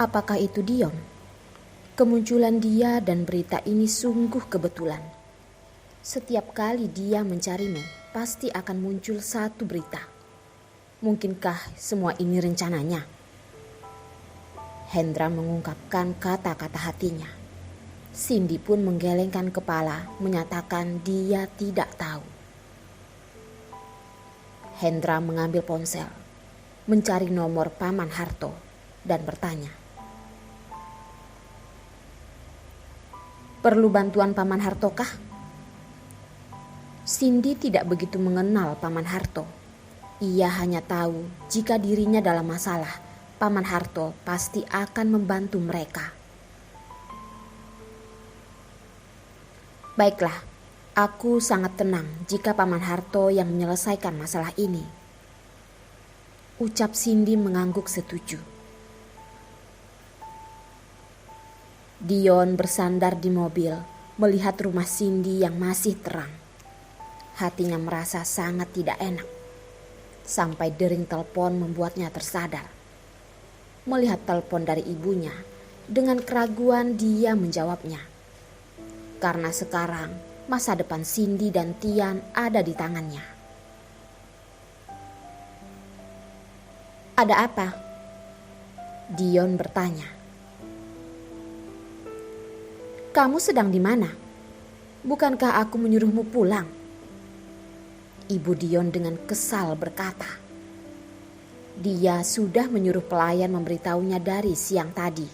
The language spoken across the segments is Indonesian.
Apakah itu Dion? Kemunculan dia dan berita ini sungguh kebetulan. Setiap kali dia mencarimu, pasti akan muncul satu berita. Mungkinkah semua ini rencananya? Hendra mengungkapkan kata-kata hatinya. Cindy pun menggelengkan kepala, menyatakan dia tidak tahu. Hendra mengambil ponsel, mencari nomor Paman Harto, dan bertanya. Perlu bantuan Paman Harto kah? Cindy tidak begitu mengenal Paman Harto. Ia hanya tahu jika dirinya dalam masalah, Paman Harto pasti akan membantu mereka. Baiklah. Aku sangat tenang jika Paman Harto yang menyelesaikan masalah ini. Ucap Cindy mengangguk setuju. Dion bersandar di mobil melihat rumah Cindy yang masih terang. Hatinya merasa sangat tidak enak. Sampai dering telepon membuatnya tersadar. Melihat telepon dari ibunya, dengan keraguan dia menjawabnya. Karena sekarang masa depan Cindy dan Tian ada di tangannya. Ada apa? Dion bertanya. Kamu sedang di mana? Bukankah aku menyuruhmu pulang? Ibu Dion dengan kesal berkata. Dia sudah menyuruh pelayan memberitahunya dari siang tadi.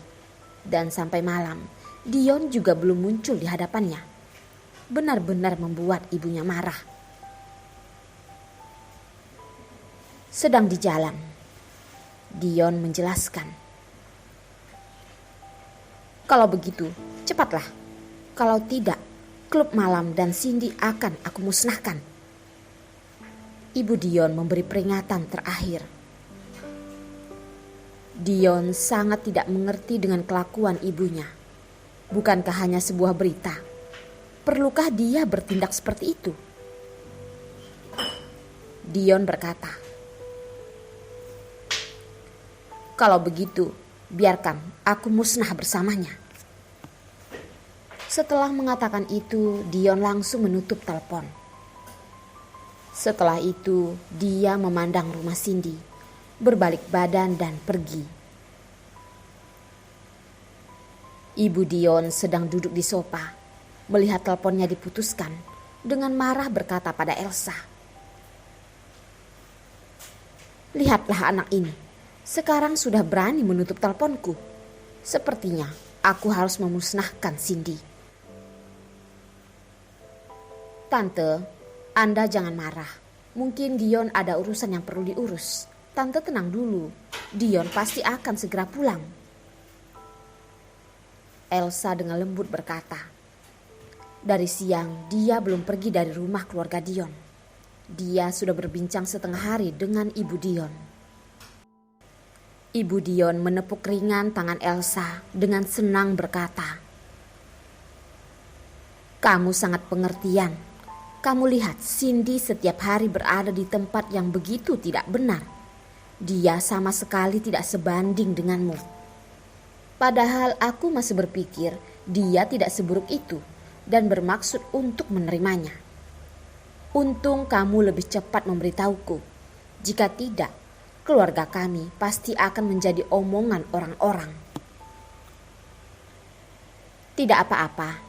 Dan sampai malam, Dion juga belum muncul di hadapannya. Benar-benar membuat ibunya marah. Sedang di jalan, Dion menjelaskan. Kalau begitu, cepatlah. Kalau tidak, klub malam dan Cindy akan aku musnahkan. Ibu Dion memberi peringatan terakhir. Dion sangat tidak mengerti dengan kelakuan ibunya. Bukankah hanya sebuah berita? Perlukah dia bertindak seperti itu? Dion berkata, kalau begitu, biarkan aku musnah bersamanya. Setelah mengatakan itu, Dion langsung menutup telepon. Setelah itu, dia memandang rumah Cindy, berbalik badan dan pergi. Ibu Dion sedang duduk di sofa. Melihat teleponnya diputuskan, dengan marah berkata pada Elsa. Lihatlah anak ini, sekarang sudah berani menutup teleponku. Sepertinya aku harus memusnahkan Cindy. Tante, Anda jangan marah. Mungkin Dion ada urusan yang perlu diurus. Tante tenang dulu, Dion pasti akan segera pulang. Elsa dengan lembut berkata. Dari siang dia belum pergi dari rumah keluarga Dion. Dia sudah berbincang setengah hari dengan Ibu Dion. Ibu Dion menepuk ringan tangan Elsa dengan senang berkata, kamu sangat pengertian. Kamu lihat Cindy setiap hari berada di tempat yang begitu tidak benar. Dia sama sekali tidak sebanding denganmu. Padahal aku masih berpikir dia tidak seburuk itu dan bermaksud untuk menerimanya. Untung kamu lebih cepat memberitahuku. Jika tidak, keluarga kami pasti akan menjadi omongan orang-orang. Tidak apa-apa.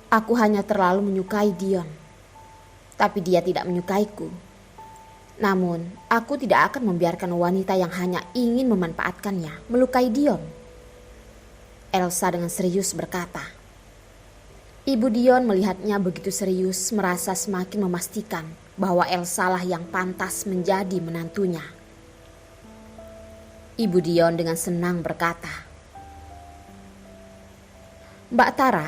Aku hanya terlalu menyukai Dion. Tapi dia tidak menyukaiku. Namun, aku tidak akan membiarkan wanita yang hanya ingin memanfaatkannya melukai Dion. Elsa dengan serius berkata. Ibu Dion melihatnya begitu serius, merasa semakin memastikan bahwa Elsa lah yang pantas menjadi menantunya. Ibu Dion dengan senang berkata, Mbak Tara,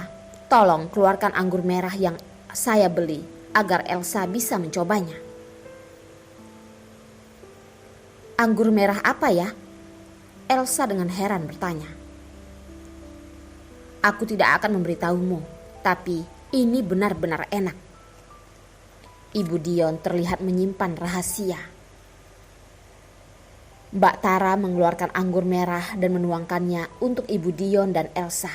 tolong keluarkan anggur merah yang saya beli agar Elsa bisa mencobanya. Anggur merah apa ya? Elsa dengan heran bertanya. Aku tidak akan memberitahumu. Tapi ini benar-benar enak. Ibu Dion terlihat menyimpan rahasia. Mbak Tara mengeluarkan anggur merah dan menuangkannya untuk Ibu Dion dan Elsa.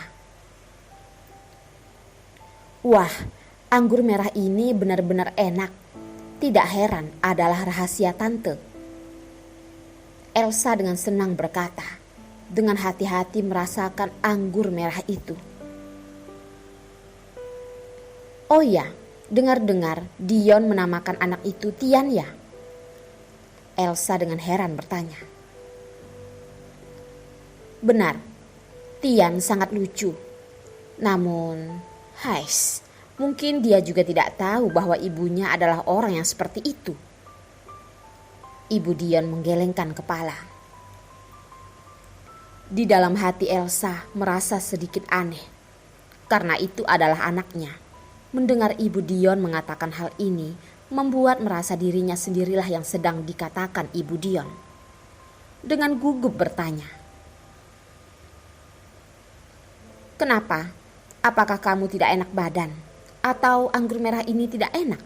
Wah, anggur merah ini benar-benar enak. Tidak heran adalah rahasia tante. Elsa dengan senang berkata, dengan hati-hati merasakan anggur merah itu. Oh ya, dengar-dengar Dion menamakan anak itu Tian ya? Elsa dengan heran bertanya. Benar, Tian sangat lucu. Namun, mungkin dia juga tidak tahu bahwa ibunya adalah orang yang seperti itu. Ibu Dion menggelengkan kepala. Di dalam hati Elsa merasa sedikit aneh, karena itu adalah anaknya. Mendengar Ibu Dion mengatakan hal ini membuat merasa dirinya sendirilah yang sedang dikatakan Ibu Dion. Dengan gugup bertanya, kenapa? Apakah kamu tidak enak badan? Atau anggur merah ini tidak enak?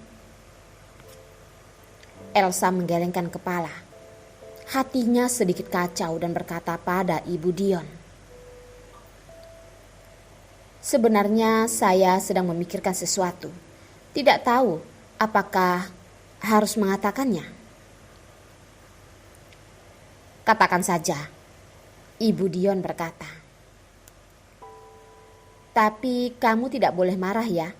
Elsa menggelengkan kepala. Hatinya sedikit kacau dan berkata pada Ibu Dion, sebenarnya saya sedang memikirkan sesuatu. Tidak tahu apakah harus mengatakannya. Katakan saja, Ibu Dion berkata. Tapi kamu tidak boleh marah ya.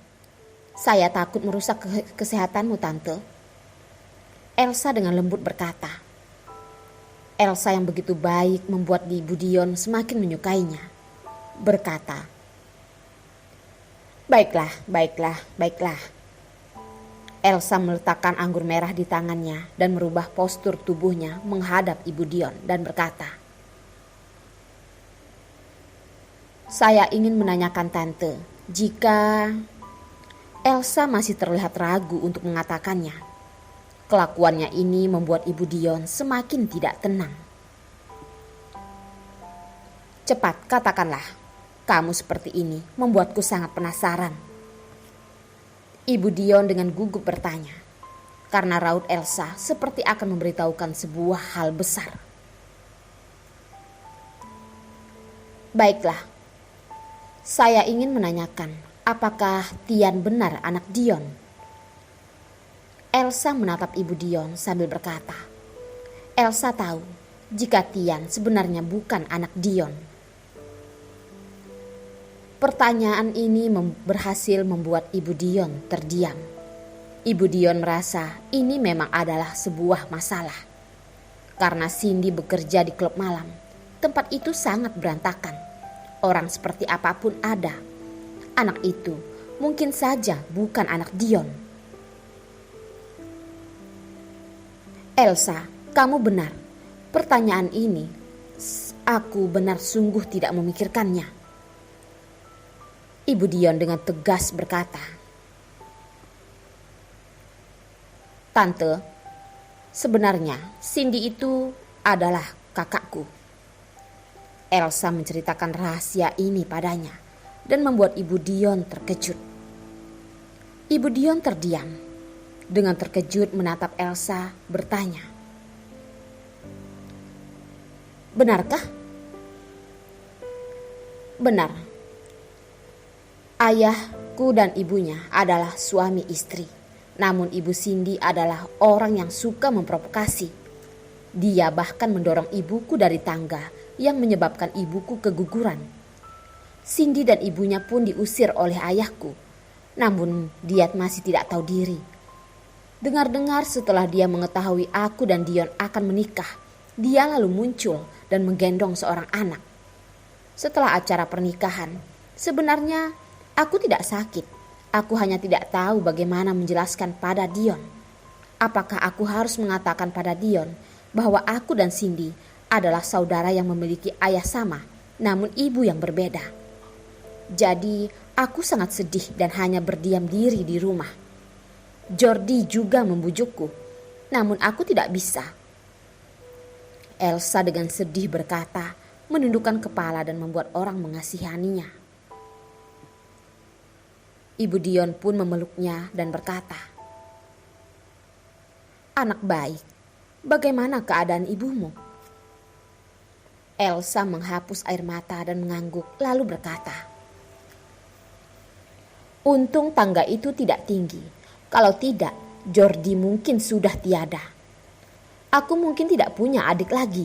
Saya takut merusak kesehatanmu, Tante. Elsa dengan lembut berkata. Elsa yang begitu baik membuat Ibu Dion semakin menyukainya. Berkata, Baiklah. Elsa meletakkan anggur merah di tangannya dan merubah postur tubuhnya menghadap Ibu Dion dan berkata, saya ingin menanyakan Tante, jika Elsa masih terlihat ragu untuk mengatakannya. Kelakuannya ini membuat Ibu Dion semakin tidak tenang. Cepat katakanlah. Kamu seperti ini membuatku sangat penasaran. Ibu Dion dengan gugup bertanya, karena raut Elsa seperti akan memberitahukan sebuah hal besar. Baiklah, saya ingin menanyakan, apakah Tian benar anak Dion? Elsa menatap Ibu Dion sambil berkata, Elsa tahu jika Tian sebenarnya bukan anak Dion. Pertanyaan ini berhasil membuat Ibu Dion terdiam. Ibu Dion merasa ini memang adalah sebuah masalah. Karena Cindy bekerja di klub malam, tempat itu sangat berantakan. Orang seperti apapun ada. Anak itu mungkin saja bukan anak Dion. Elsa, kamu benar. Pertanyaan ini, aku benar sungguh tidak memikirkannya. Ibu Dion dengan tegas berkata, Tante, sebenarnya Cindy itu adalah kakakku. Elsa menceritakan rahasia ini padanya dan membuat Ibu Dion terkejut. Ibu Dion terdiam, dengan terkejut menatap Elsa bertanya, benarkah? Benar. Ayahku dan ibunya adalah suami istri. Namun Ibu Cindy adalah orang yang suka memprovokasi. Dia bahkan mendorong ibuku dari tangga yang menyebabkan ibuku keguguran. Cindy dan ibunya pun diusir oleh ayahku. Namun dia masih tidak tahu diri. Dengar-dengar setelah dia mengetahui aku dan Dion akan menikah, dia lalu muncul dan menggendong seorang anak. Setelah acara pernikahan, sebenarnya aku tidak sakit. Aku hanya tidak tahu bagaimana menjelaskan pada Dion. Apakah aku harus mengatakan pada Dion bahwa aku dan Cindy adalah saudara yang memiliki ayah sama, namun ibu yang berbeda. Jadi aku sangat sedih dan hanya berdiam diri di rumah. Jordi juga membujukku, namun aku tidak bisa. Elsa dengan sedih berkata, menundukkan kepala dan membuat orang mengasihaninya. Ibu Dion pun memeluknya dan berkata, anak baik, bagaimana keadaan ibumu? Elsa menghapus air mata dan mengangguk lalu berkata, "Untung tangga itu tidak tinggi. Kalau tidak, Jordi mungkin sudah tiada. Aku mungkin tidak punya adik lagi."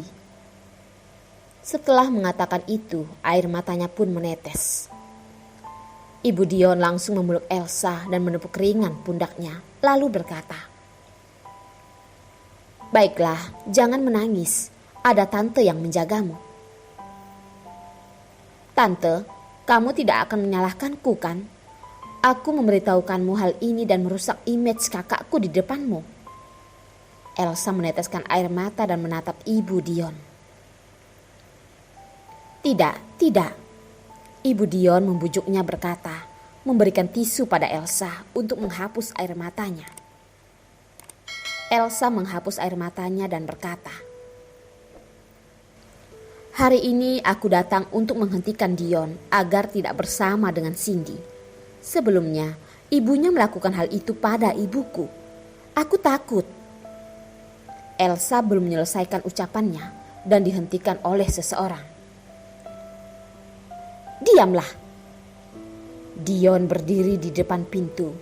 Setelah mengatakan itu, air matanya pun menetes. Ibu Dion langsung memeluk Elsa dan menepuk ringan pundaknya, lalu berkata, "Baiklah, jangan menangis. Ada tante yang menjagamu." "Tante, kamu tidak akan menyalahkanku kan? Aku memberitahukanmu hal ini dan merusak image kakakku di depanmu." Elsa meneteskan air mata dan menatap Ibu Dion. Tidak. Ibu Dion membujuknya berkata, memberikan tisu pada Elsa untuk menghapus air matanya. Elsa menghapus air matanya dan berkata, "Hari ini aku datang untuk menghentikan Dion agar tidak bersama dengan Cindy. Sebelumnya, ibunya melakukan hal itu pada ibuku. Aku takut." Elsa belum menyelesaikan ucapannya dan dihentikan oleh seseorang. "Diamlah." Dion berdiri di depan pintu